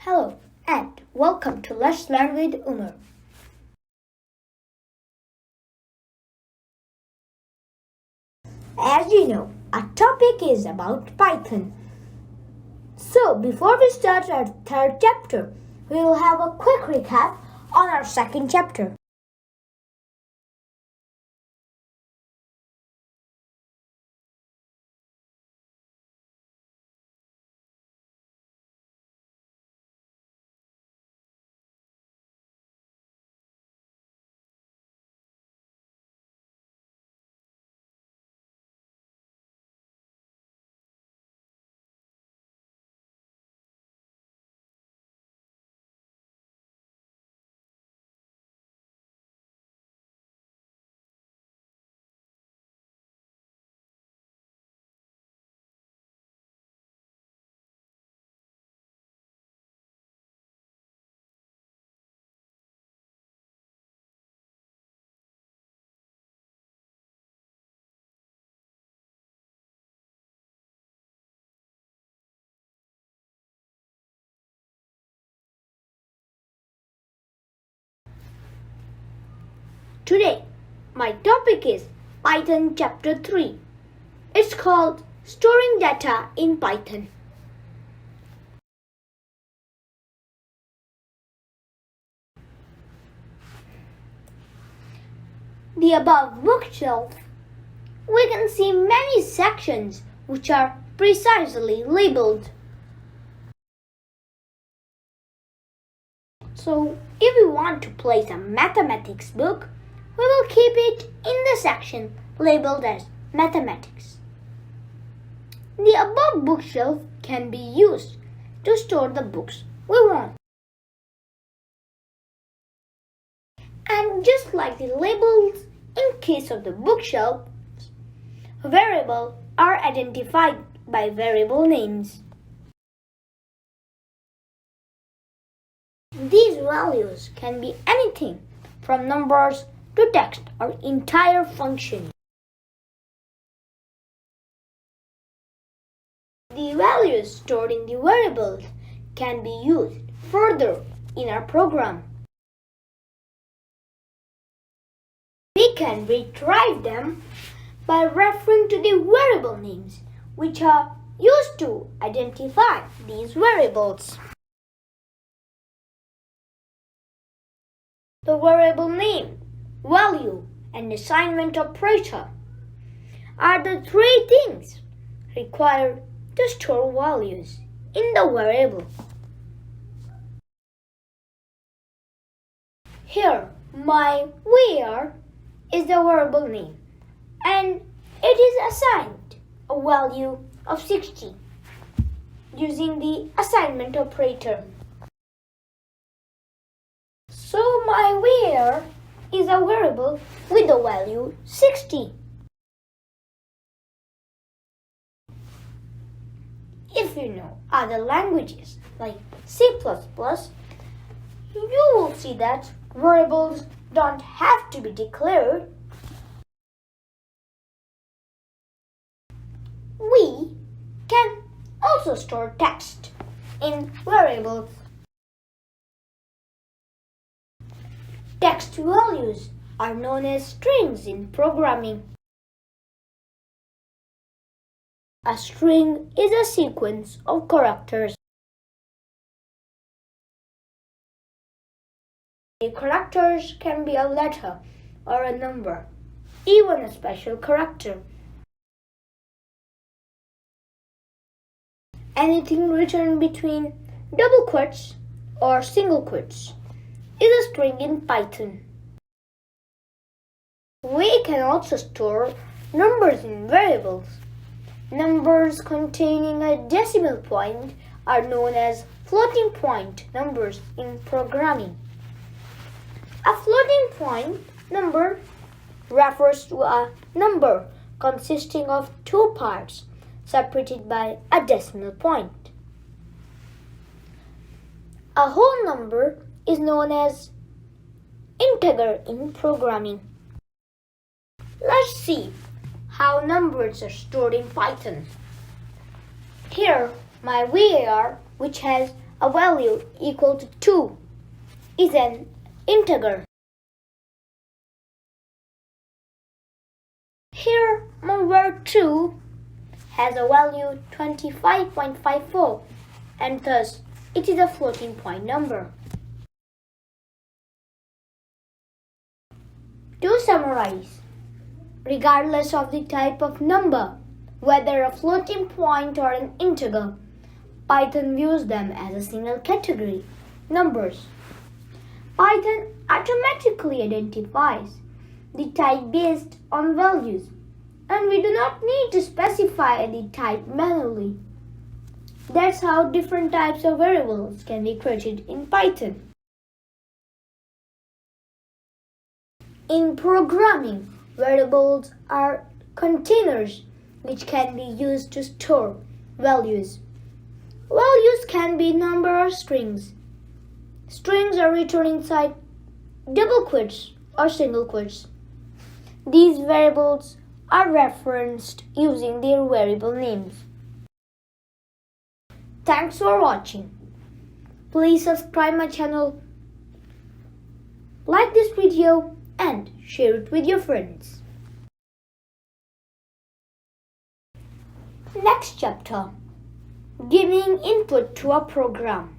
Hello and welcome to Let's Learn with Umar. As you know, our topic is about Python. So before we start our third chapter, we will have a quick recap on our second chapter. Today, my topic is Python chapter 3. It's called Storing Data in Python. The above bookshelf, we can see many sections which are precisely labeled. So, if we want to place a mathematics book, we will keep it in the section labeled as Mathematics. The above bookshelf can be used to store the books we want. And just like the labels in case of the bookshelf, variables are identified by variable names. These values can be anything from numbers to text or entire function. The values stored in the variables can be used further in our program. We can retrieve them by referring to the variable names which are used to identify these variables. The variable name, value, and assignment operator are the three things required to store values in the variable. Here, my var is the variable name and it is assigned a value of 60 using the assignment operator. So my var is a variable with the value 60. If you know other languages like C++, you will see that variables don't have to be declared. We can also store text in variables. Text values are known as strings in programming. A string is a sequence of characters. The characters can be a letter or a number, even a special character. Anything written between double quotes or single quotes is a string in Python. We can also store numbers in variables. Numbers containing a decimal point are known as floating point numbers in programming. A floating point number refers to a number consisting of two parts separated by a decimal point. A whole number is known as integer in programming. Let's see how numbers are stored in Python. Here, my var, which has A value equal to 2 is an integer. Here, where 2 has a value 25.54 and thus it is a floating point number. To summarize, regardless of the type of number, whether a floating point or an integer, Python views them as a single category, numbers. Python automatically identifies the type based on values, and we do not need to specify the type manually. That's how different types of variables can be created in Python. In programming, variables are containers which can be used to store values. Values can be number or strings. Strings are written inside double quotes or single quotes. These variables are referenced using their variable names. Thanks for watching. Please subscribe my channel, like this video and share it with your friends. Next chapter, giving input to a program.